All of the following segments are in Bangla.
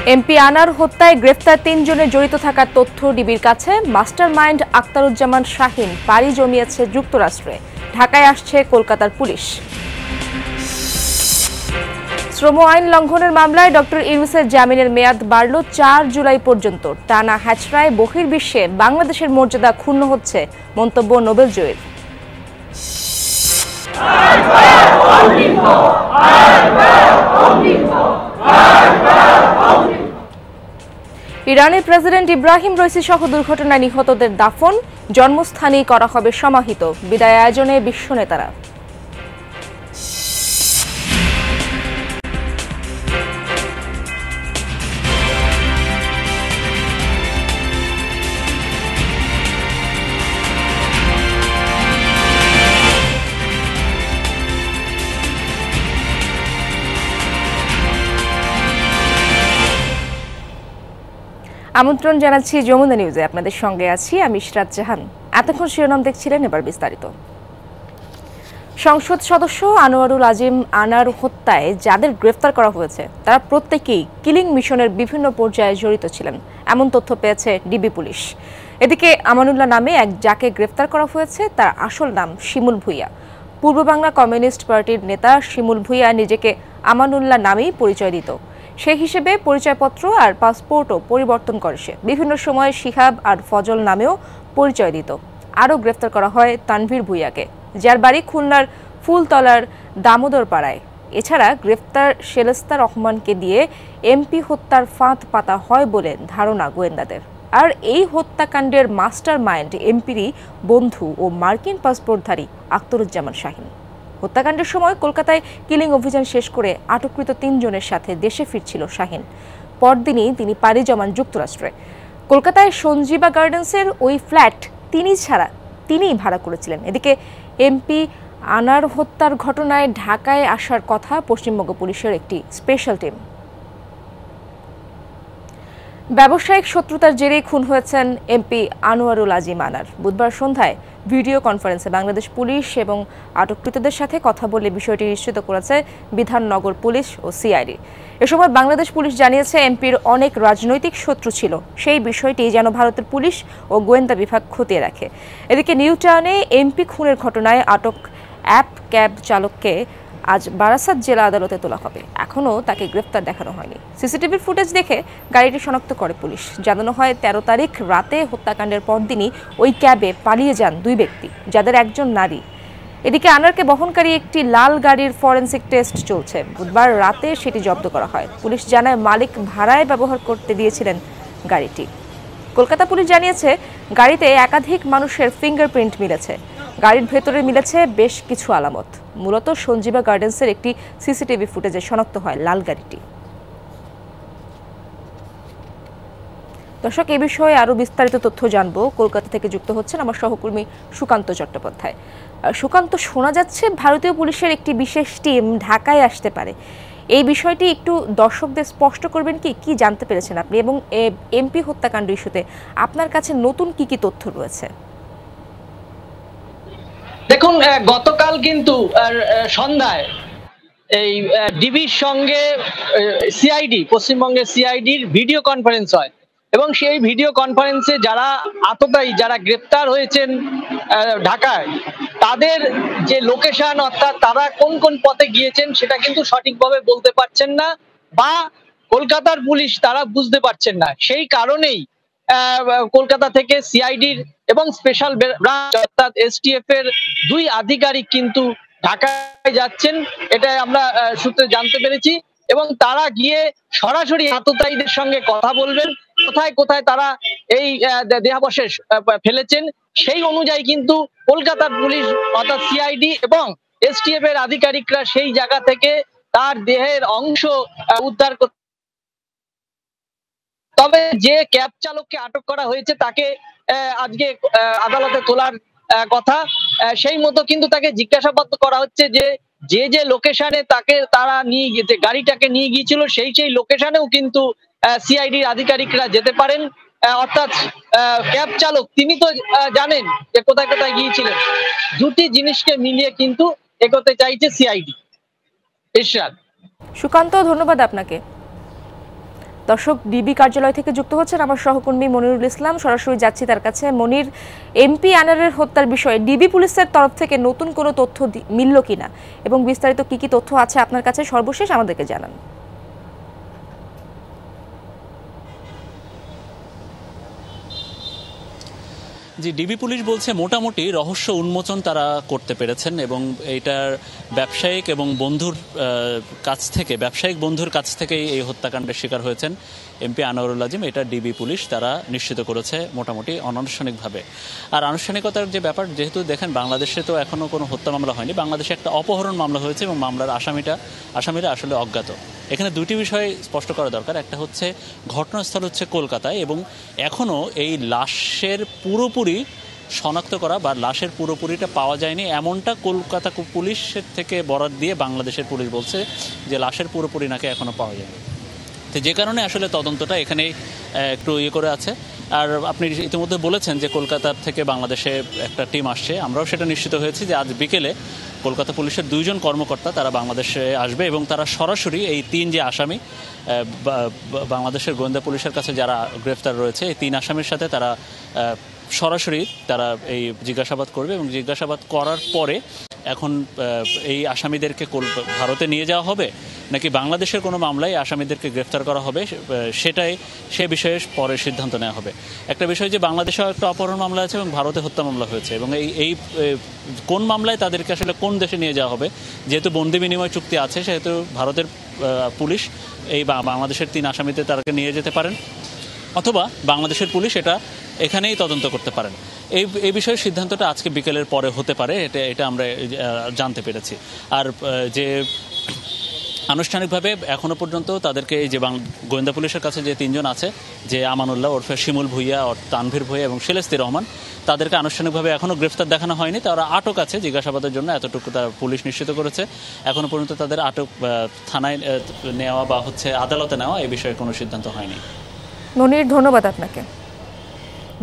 এমপি আনার হত্যায় গ্রেফতার ৩ জনের জড়িত থাকার তথ্য ডিবির কাছে। মাস্টারমাইন্ড আখতারুজ্জামান শাহিন পাড়ি জমিয়েছে যুক্তরাষ্ট্রে। ঢাকায় আসছে কলকাতার পুলিশ। শ্রম আইন লঙ্ঘনের মামলায় ডক্টর ইউনূসের জামিনের মেয়াদ বাড়ল ৪ জুলাই পর্যন্ত। টানা হ্যাচড়ায় বহির্বিশ্বে বাংলাদেশের মর্যাদা ক্ষুণ্ণ হচ্ছে, মন্তব্য নোবেলজয়ীর। ইরানের প্রেসিডেন্ট ইব্রাহিম রাইসি সহ দুর্ঘটনায় নিহতদের দাফন জন্মস্থানেই করা হবে সমাহিত। বিদায় আয়োজনে বিশ্ব নেতারা। আমন্ত্রণ জানাচ্ছি যমুনা নিউজে। আপনাদের সঙ্গে আছি আমি ইশরাত জাহান। এতক্ষণ শিরোনাম দেখছিলেন, এবার বিস্তারিত। সংসদ সদস্য আনোয়ারুল আজিম আনার হত্যায় যাদের গ্রেফতার করা হয়েছে তারা প্রত্যেকেই কিলিং মিশনের বিভিন্ন পর্যায়ে জড়িত ছিলেন, এমন তথ্য পেয়েছে ডিবি পুলিশ। এদিকে আমানুল্লাহ নামে যাকে গ্রেফতার করা হয়েছে তার আসল নাম শিমুল ভূঁইয়া। পূর্ব বাংলা কমিউনিস্ট পার্টির নেতা শিমুল ভূঁইয়া নিজেকে আমানুল্লাহ নামেই পরিচয় দিত। সেই হিসেবে পরিচয়পত্র আর পাসপোর্টও পরিবর্তন করে সে। বিভিন্ন সময় শিহাব আর ফজল নামেও পরিচয় দিত। আরও গ্রেফতার করা হয় তানভীর ভূঁইয়াকে, যার বাড়ি খুলনার ফুলতলার দামোদর পাড়ায়। এছাড়া গ্রেফতার শেলেস্তা রহমানকে দিয়ে এমপি হত্যার ফাঁদ পাতা হয় বলে ধারণা গোয়েন্দাদের। আর এই হত্যাকাণ্ডের মাস্টার মাইন্ড এমপিরই বন্ধু ও মার্কিন পাসপোর্টধারী আখতারুজ্জামান শাহিন। হত্যাকাণ্ডের সময় কলকাতায় কিলিং অভিযান শেষ করে আটককৃত ৩ জনের সাথে দেশে ফিরছিল শাহিন। পরদিনই তিনি পাড়ি জমান যুক্তরাষ্ট্রে। কলকাতায় সঞ্জীবা গার্ডেন্সের ওই ফ্ল্যাট তিনিই ভাড়া করেছিলেন। এদিকে এমপি আনার হত্যার ঘটনায় ঢাকায় আসার কথা পশ্চিমবঙ্গ পুলিশের একটি স্পেশাল টিম। ব্যবসায়িক শত্রুতার জেরেই খুন হয়েছেন এমপি আনোয়ারুল আজিম আনার। বুধবার সন্ধ্যায় ভিডিও কনফারেন্সে বাংলাদেশ পুলিশ এবং আটককৃতদের সাথে কথা বলে বিষয়টি নিশ্চিত করেছে বিধাননগর পুলিশ ও সিআইডি। এ সময় বাংলাদেশ পুলিশ জানিয়েছে এমপির অনেক রাজনৈতিক শত্রু ছিল, সেই বিষয়টি যেন ভারতের পুলিশ ও গোয়েন্দা বিভাগ খতিয়ে রাখে। এদিকে নিউ টাউনে এমপি খুনের ঘটনায় আটক অ্যাপ ক্যাব চালককে আজ বারাসাত জেলা আদালতে তোলা হবে। এখনও তাকে গ্রেফতার দেখানো হয়নি। সিসিটিভির ফুটেজ দেখে গাড়িটি শনাক্ত করে পুলিশ। জানানো হয় ১৩ তারিখ রাতে হত্যাকাণ্ডের পরদিনই ওই ক্যাবে পালিয়ে যান ২ ব্যক্তি, যাদের একজন নারী। এদিকে আনারকে বহনকারী একটি লাল গাড়ির ফরেনসিক টেস্ট চলছে। বুধবার রাতে সেটি জব্দ করা হয়। পুলিশ জানায় মালিক ভাড়ায় ব্যবহার করতে দিয়েছিলেন গাড়িটি। কলকাতা পুলিশ জানিয়েছে গাড়িতে একাধিক মানুষের ফিঙ্গারপ্রিন্ট মিলেছে। গাড়ির ভেতরে মিলেছে বেশ কিছু আলামত। মূলত সঞ্জীবা গার্ডেন্সের একটি সিসিটিভি ফুটেজে শনাক্ত হয় লাল গাড়িটি। দর্শক, এই বিষয়ে আরো বিস্তারিত তথ্য জানবো। কলকাতা থেকে যুক্ত হচ্ছেন আমার সহকর্মী সুকান্ত চট্টোপাধ্যায়। সুকান্ত, শোনা যাচ্ছে ভারতীয় পুলিশের একটি বিশেষ টিম ঢাকায় আসতে পারে। এই বিষয়টি একটু দর্শকদের স্পষ্ট করবেন কি? কি জানতে পেরেছেন আপনি, এবং এমপি হত্যাকাণ্ড ইস্যুতে আপনার কাছে নতুন কি কি তথ্য রয়েছে? দেখুন, গতকাল কিন্তু সন্ধ্যায় এই ডিবির সঙ্গে সিআইডি, পশ্চিমবঙ্গের সিআইডির ভিডিও কনফারেন্স হয় এবং সেই ভিডিও কনফারেন্সে যারা আততায়ী, যারা গ্রেপ্তার হয়েছেন ঢাকায়, তাদের যে লোকেশন, অর্থাৎ তারা কোন কোন পথে গিয়েছেন সেটা কিন্তু সঠিকভাবে বলতে পারছেন না, বা কলকাতার পুলিশ তারা বুঝতে পারছেন না। সেই কারণেই কলকাতা থেকে সিআইডির এবং স্পেশাল ব্রাঞ্চ অর্থাৎ এসটিএফ এর 2 আধিকারিক কিন্তু ঢাকায় যাচ্ছেন, এটা আমরা সূত্রে জানতে পেরেছি। এবং তারা গিয়ে সরাসরি আততায়ীদের সঙ্গে কথা বলবেন, কোথায় কোথায় তারা এই দেহাবশেষ ফেলেছেন সেই অনুযায়ী কিন্তু কলকাতার পুলিশ অর্থাৎ সিআইডি এবং এসটিএফ এর আধিকারিকরা সেই জায়গা থেকে তার দেহের অংশ উদ্ধার করতে। তবে যে ক্যাব চালককে আটক করা হয়েছে তাকে আজকে আদালতে তোলার কথা। সেই মতো কিন্তু তাকে জিজ্ঞাসাবাদ করা হচ্ছে যে যে লোকেশনে তারা নিয়ে গিয়েছে, গাড়িটাকে নিয়ে গিয়েছিল, সেই লোকেশনেও কিন্তু সিআইডির আধিকারিকরা যেতে পারেন। অর্থাৎ ক্যাব চালক তিনি তো জানেন যে কোথায় কোথায় গিয়েছিলেন। দুটি জিনিসকে মিলিয়ে কিন্তু এগোতে চাইছে সিআইডি। ইশরাত। সুকান্ত, ধন্যবাদ আপনাকে। দর্শক, ডিবি কার্যালয় থেকে যুক্ত হচ্ছেন আমার সহকর্মী মনিরুল ইসলাম। সরাসরি যাচ্ছি তার কাছে। মনির, এমপি আনারের হত্যার বিষয়ে ডিবি পুলিশের তরফ থেকে নতুন কোনো তথ্য মিলল কিনা এবং বিস্তারিত কি কি তথ্য আছে আপনার কাছে সর্বশেষ আমাদেরকে জানান। জি, ডিবি পুলিশ বলছে মোটামুটি রহস্য উন্মোচন তারা করতে পেরেছেন এবং এটার ব্যবসায়িক এবং ব্যবসায়িক বন্ধুর কাছ থেকেই এই হত্যাকাণ্ডের শিকার হয়েছেন এমপি আনোয়ারুল আজিম। এটা ডিবি পুলিশ তারা নিশ্চিত করেছে মোটামুটি অনানুষ্ঠানিকভাবে। আর আনুষ্ঠানিকতার যে ব্যাপার, যেহেতু দেখেন বাংলাদেশে তো এখনও কোনো হত্যা মামলা হয়নি, বাংলাদেশে একটা অপহরণ মামলা হয়েছে এবং মামলার আসামিরা আসলে অজ্ঞাত। এখানে দুটি বিষয় স্পষ্ট করা দরকার। একটা হচ্ছে ঘটনাস্থল হচ্ছে কলকাতায় এবং এখনও এই লাশের পুরোপুরি শনাক্ত করা বা লাশের পুরোপুরিটা পাওয়া যায়নি, এমনটা কলকাতা পুলিশের থেকে বরাত দিয়ে বাংলাদেশের পুলিশ বলছে যে লাশের পুরোপুরি নাকি এখনও পাওয়া যায়নি। তো যে কারণে আসলে তদন্তটা এখানে একটু করে আছে। আর আপনি ইতিমধ্যে বলেছেন যে কলকাতার থেকে বাংলাদেশে একটা টিম আসছে, আমরাও সেটা নিশ্চিত হয়েছি যে আজ বিকেলে কলকাতা পুলিশের 2 জন কর্মকর্তা তারা বাংলাদেশে আসবে এবং তারা সরাসরি এই 3 যে আসামি বাংলাদেশের গোয়েন্দা পুলিশের কাছে যারা গ্রেফতার রয়েছে, এই 3 আসামির সাথে তারা সরাসরি এই জিজ্ঞাসাবাদ করবে এবং জিজ্ঞাসাবাদ করার পরে এখন এই আসামিদেরকে ভারতে নিয়ে যাওয়া হবে নাকি বাংলাদেশের কোনো মামলায় আসামিদেরকে গ্রেফতার করা হবে সে বিষয়ে পরে সিদ্ধান্ত নেওয়া হবে। একটা বিষয় যে বাংলাদেশেও একটা অপহরণ মামলা আছে এবং ভারতে হত্যা মামলা হয়েছে এবং এই কোন মামলায় তাদেরকে আসলে কোন দেশে নিয়ে যাওয়া হবে, যেহেতু বন্দি বিনিময় চুক্তি আছে সেহেতু ভারতের পুলিশ এই বাংলাদেশের 3 আসামিতে তাদেরকে নিয়ে যেতে পারেন অথবা বাংলাদেশের পুলিশ এটা এখানেই তদন্ত করতে পারেন। এই বিষয়ে সিদ্ধান্তটা আজকে বিকেলের পরে হতে পারে, এটা আমরা জানতে পেরেছি। আর যে আনুষ্ঠানিকভাবে এখনো পর্যন্ত তাদেরকে এই যে গোয়েন্দা পুলিশের কাছে যে 3 জন আছে, যে আমানুল্লাহ ওরফে শিমুল ভুইয়া, তানভীর ভুইয়া এবং সেলেস্তি রহমান, তাদেরকে আনুষ্ঠানিকভাবে এখনও গ্রেফতার দেখানো হয়নি। তারা আটক আছে জিজ্ঞাসাবাদের জন্য, এতটুকু তারা পুলিশ নিশ্চিত করেছে। এখনো পর্যন্ত তাদের আটক থানায় নেওয়া বা আদালতে নেওয়া এই বিষয়ে কোনো সিদ্ধান্ত হয়নি। মনির, ধন্যবাদ আপনাকে।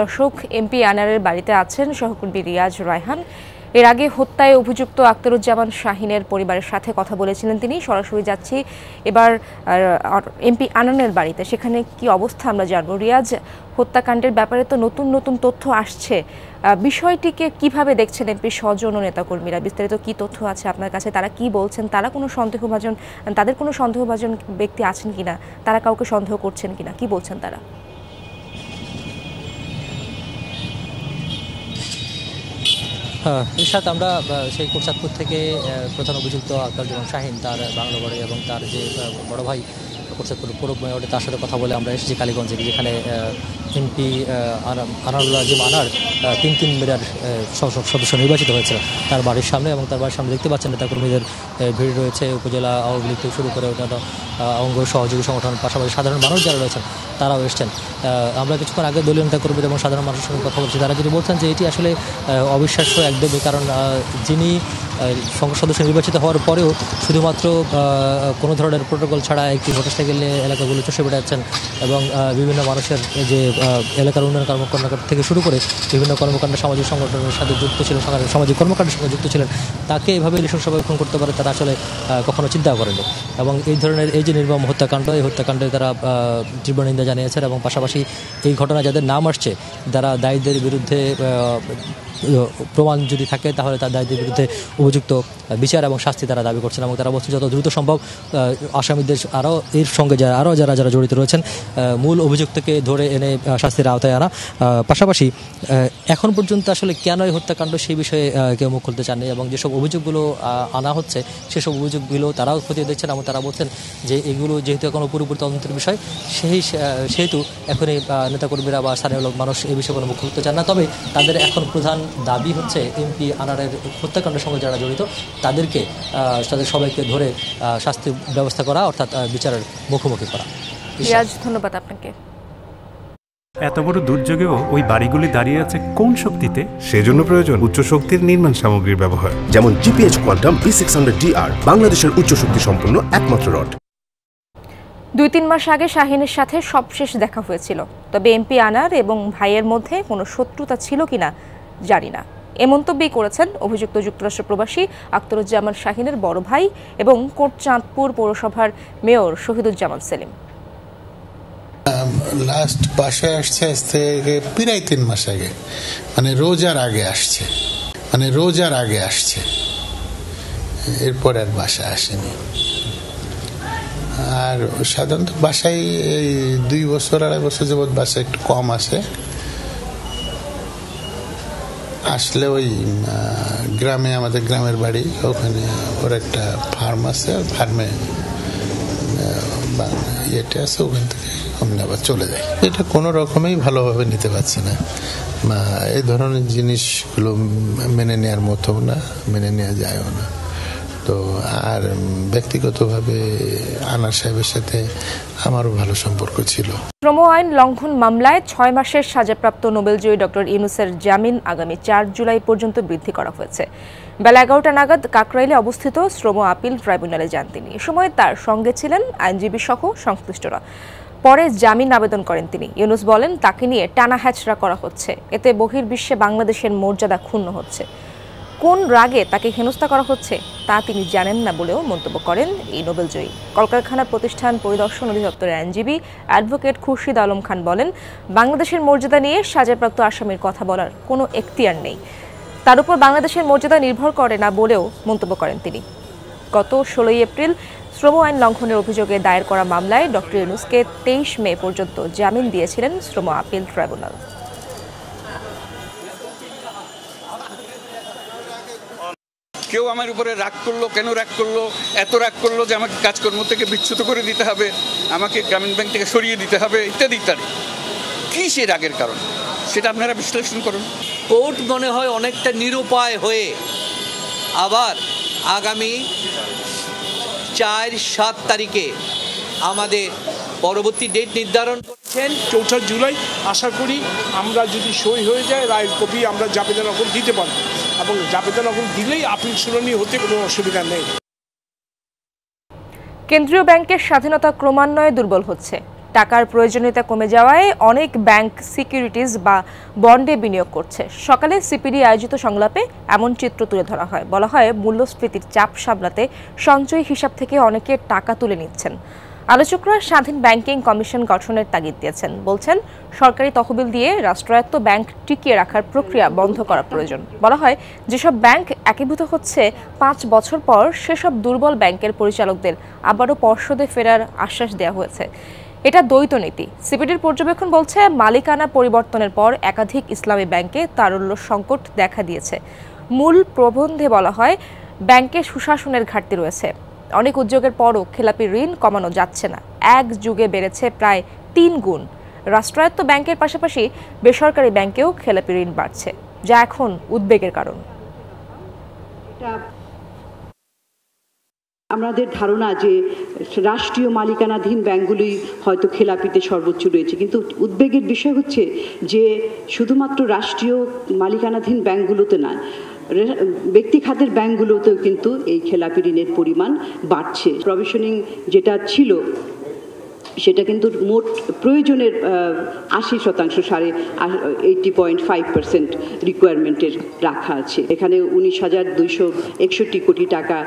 দর্শক, এমপি আনারের বাড়িতে আছেন সহকর্মী রিয়াজ রায়হান। এর আগে হত্যায় অভিযুক্ত আখতারুজ্জামান শাহিনের পরিবারের সাথে কথা বলেছিলেন তিনি। সরাসরি যাচ্ছি এবার এমপি আনানের বাড়িতে, সেখানে কি অবস্থা আমরা জানবো। রিয়াজ, হত্যাকাণ্ডের ব্যাপারে তো নতুন নতুন তথ্য আসছে, বিষয়টিকে কিভাবে দেখছেন এমপি স্বজন ও নেতাকর্মীরা? বিস্তারিত কি তথ্য আছে আপনার কাছে? তারা কি বলছেন? তাদের কোনো সন্দেহভাজন ব্যক্তি আছেন কিনা? তারা কাউকে সন্দেহ করছেন কিনা? কি বলছেন তারা? ইরশাদ, আমরা সেই কোটচাঁদপুর থেকে প্রধান অভিযুক্ত আখতারুজ্জামান শাহিন, তার বাংলা বাড়ি এবং তার যে বড় ভাই কোটচাঁদপুর পৌর মেয়র, তার সাথে কথা বলে আমরা এসেছি কালীগঞ্জে, যেখানে এমপি আনোয়ারুল আজিম আনার 3 মেয়র সদস্য নির্বাচিত হয়েছিল তার বাড়ির সামনে। এবং তার বাড়ির সামনে দেখতে পাচ্ছেন নেতাকর্মীদের ভিড় রয়েছে। উপজেলা আওয়ামী লীগ থেকে শুরু করে অন্যান্য অঙ্গ সহযোগী সংগঠন, পাশাপাশি সাধারণ মানুষ যারা রয়েছেন তারাও এসছেন। আমরা কিছুক্ষণ আগে দলীয় নেতাকর্মীদের এবং সাধারণ মানুষের সঙ্গে কথা বলছি। তারা যদি বলছেন যে এটি আসলে অবিশ্বাস্য একদমই, কারণ যিনি সংসদ সদস্য নির্বাচিত হওয়ার পরেও শুধুমাত্র কোনো ধরনের প্রোটোকল ছাড়া একটি মোটরসাইকেল নিয়ে এলাকাগুলো চষে বেড়াচ্ছেন এবং বিভিন্ন মানুষের যে এলাকার উন্নয়ন কর্মকাণ্ড থেকে শুরু করে বিভিন্ন কর্মকাণ্ড সামাজিক সংগঠনের সাথে যুক্ত ছিলেন, সামাজিক কর্মকাণ্ডের সঙ্গে যুক্ত ছিলেন, তাকে এভাবে নৃশংসভাবে খুন করতে পারে তারা আসলে কখনো চিন্তা করেনি। এবং এই ধরনের এই যে নির্মম হত্যাকাণ্ড, এই হত্যাকাণ্ডে তারা তীব্র নিন্দা জানিয়েছেন এবং পাশাপাশি এই ঘটনা যাদের নাম আসছে, যারা দায়ীদের বিরুদ্ধে প্রমাণ যদি থাকে তাহলে তার দায়ীদের বিরুদ্ধে উপযুক্ত বিচার এবং শাস্তি তারা দাবি করছেন। এবং তারা বলছেন যত দ্রুত সম্ভব আসামিদের এর সঙ্গে যারা জড়িত রয়েছেন মূল অভিযুক্তকে ধরে এনে শাস্তির আওতায় আনা। পাশাপাশি এখন পর্যন্ত আসলে কেন এই হত্যাকাণ্ড সেই বিষয়ে কেউ মুখ খুলতে চাননি এবং যেসব অভিযোগগুলো আনা হচ্ছে সেসব অভিযোগগুলো তারাও খতিয়ে দেখছেন এবং তারা বলছেন যে এগুলো যেহেতু এখনো পুরোপুরি তদন্তের বিষয়, সেহেতু এখনই নেতাকর্মীরা বা স্থানীয় মানুষ এই বিষয়ে কোনো মুখ খুলতে চান না। তবে তাদের এখন প্রধান দাবি হচ্ছে এমপি আনারের হত্যাকাণ্ডের সঙ্গে যারা জড়িত তাদের সবাইকে ধরে শাস্তি ব্যবস্থা করা, অর্থাৎ বিচারের মুখোমুখি করা। ধন্যবাদ আপনাকে। এত বড় দুর্যোগেও ওই বাড়িগুলি দাঁড়িয়ে আছে কোন শক্তিতে? সেজন্য প্রয়োজন উচ্চ শক্তির নির্মাণ সামগ্রীর ব্যবহার, যেমন জিপিএইচ কোয়ান্টাম B600DR, বাংলাদেশের উচ্চ শক্তি সম্পন্ন একমাত্র রড। 2-3 মাস আগে শাহিনের সাথে সবশেষ দেখা হয়েছিল, তবে এমপি আনার এবং ভাইয়ের মধ্যে কোনো শত্রুতা ছিল কিনা জানি না। এ মন্তব্যই করেছেন অভিযুক্ত যুক্তরাষ্ট্র প্রবাসী আখতারুজ্জামান শাহিনের বড় ভাই এবং কোটচাঁদপুর পৌরসভার মেয়র শহীদুজ্জামান সেলিম। লাস্ট বাসায় আসছে আজ থেকে প্রায় 3 মাস আগে, মানে রোজার আগে আসছে, এরপর আর বাসায় আসেনি। আর সাধারণত বাসায় এই 2 বছর 2.5 বছর যাবৎ বাসায় একটু কম আসে। আসলে ওই গ্রামে, আমাদের গ্রামের বাড়ি, ওখানে ওর একটা ফার্ম আছে, ফার্মে ইয়েটা আছে, ওখান থেকে অমনি আবার চলে যায়। এটা কোনো রকমেই ভালোভাবে নিতে পারছে না, এই ধরনের জিনিসগুলো মেনে নেওয়ার মতো না, মেনে নেওয়া যায়ও না। তো আর ব্যক্তিগতভাবে আনার সাহেবের সাথে আমারও ভালো সম্পর্ক ছিল। শ্রম আইন লঙ্ঘন মামলায় 6 মাসের সাজাপ্রাপ্ত নোবেলজয়ী ডক্টর ইউনূসের জামিন আগামী 4 জুলাই পর্যন্ত বৃদ্ধি করা হয়েছে। বেলা 11টা নাগাদ কাকরাইলে অবস্থিত শ্রম আপিল ট্রাইব্যুনালে যান তিনি। এ সময় তার সঙ্গে ছিলেন আইনজীবী সহ সংশ্লিষ্টরা। পরে জামিন আবেদন করেন তিনি। ইউনূস বলেন, তাকে নিয়ে টানা হ্যাচড়া করা হচ্ছে, এতে বহির্বিশ্বে বাংলাদেশের মর্যাদা ক্ষুণ্ণ হচ্ছে। কোন রাগে তাকে হেনস্থা করা হচ্ছে তা তিনি জানেন না বলেও মন্তব্য করেন এই নোবেলজয়ী। কলকারখানা প্রতিষ্ঠান পরিদর্শন অধিদপ্তরের আইনজীবী অ্যাডভোকেট খুরশিদ আলম খান বলেন, বাংলাদেশের মর্যাদা নিয়ে সাজাপ্রাপ্ত আসামির কথা বলার কোনো এখতিয়ার নেই, তার উপর বাংলাদেশের মর্যাদা নির্ভর করে না বলেও মন্তব্য করেন তিনি। গত 16 এপ্রিল শ্রম আইন লঙ্ঘনের অভিযোগে দায়ের করা মামলায় ডক্টর ইউনূসকে 23 মে পর্যন্ত জামিন দিয়েছিলেন শ্রম আপিল ট্রাইব্যুনাল। কেউ আমার উপরে রাগ করলো, কেন রাগ করলো, এত রাগ করলো যে আমাকে কাজকর্ম থেকে বিচ্যুত করে দিতে হবে, আমাকে গ্রামীণ ব্যাংক থেকে সরিয়ে দিতে হবে, ইত্যাদি ইত্যাদি। কী সে রাগের কারণ, সেটা আপনারা বিশ্লেষণ করুন। কোর্ট মনে হয় অনেকটা নিরুপায় হয়ে আবার আগামী 4-7 তারিখে আমাদের পরবর্তী ডেট নির্ধারণ করছেন। 4 জুলাই আশা করি আমরা যদি সই হয়ে যায়, রায়ের কপি আমরা জাবেদানগর দিতে পারব, এবং জাবেদানগর দিলেই আপিল শুনানি হতে কোনো অসুবিধা নেই। কেন্দ্রীয় ব্যাংকের স্বাধীনতা ক্রমান্বয়ে দুর্বল হচ্ছে। টাকার প্রয়োজনীয়তা কমে যাওয়ায় অনেক ব্যাংক সিকিউরিটিজ বা বন্ডে বিনিয়োগ করছে। সকালে সিপিডি আয়োজিত সংলাপে এমন চিত্র তুলে ধরা হয়। বলা হয়, মূল্যস্ফীতির চাপ সামলাতে সঞ্চয়ী হিসাব থেকে অনেকে টাকা তুলে নিচ্ছেন। আলোচকরা স্বাধীন ব্যাংকিং কমিশন গঠনের তাগিদ দিয়েছেন। বলছেন, সরকারি তহবিল দিয়ে রাষ্ট্রায়ত্ত ব্যাংক টিকিয়ে রাখার প্রক্রিয়া বন্ধ করা প্রয়োজন। বলা হয়, যেসব ব্যাংক একীভূত হচ্ছে 5 বছর পর সেসব দুর্বল ব্যাংকের পরিচালকদের আবারও পর্ষদে ফেরার আশ্বাস দেওয়া হয়েছে। এটা দ্বৈত নীতি। সিপিডির পর্যবেক্ষণ বলছে, মালিকানা পরিবর্তনের পর একাধিক ইসলামী ব্যাংকে তারল্য সংকট দেখা দিয়েছে। মূল প্রবন্ধে বলা হয়, ব্যাংকে সুশাসনের ঘাটতি রয়েছে। অনেক উদ্যোগের পরও খেলাপি ঋণ কমানো যাচ্ছে না। এক যুগে বেড়েছে প্রায় 3 গুণ। রাষ্ট্রায়ত্ত ব্যাংকের পাশাপাশি বেসরকারি ব্যাংকেও খেলাপি ঋণ বাড়ছে, যা এখন উদ্বেগের কারণ। আমাদের ধারণা যে রাষ্ট্রীয় মালিকানাধীন ব্যাংকগুলি হয়তো খেলাপিতে সর্বোচ্চ রয়েছে, কিন্তু উদ্বেগের বিষয় হচ্ছে যে শুধুমাত্র রাষ্ট্রীয় মালিকানাধীন ব্যাংকগুলোতে না, ব্যক্তি খাতের ব্যাংকগুলোতেও কিন্তু এই খেলাপি ঋণের পরিমাণ বাড়ছে। প্রভিশনিং যেটা ছিল সেটা কিন্তু মোট প্রয়োজনের 80%, 80.5% রিকোয়ারমেন্টের রাখা আছে। এখানে 19,261 কোটি টাকা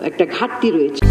একটা ঘাটতি রয়েছে।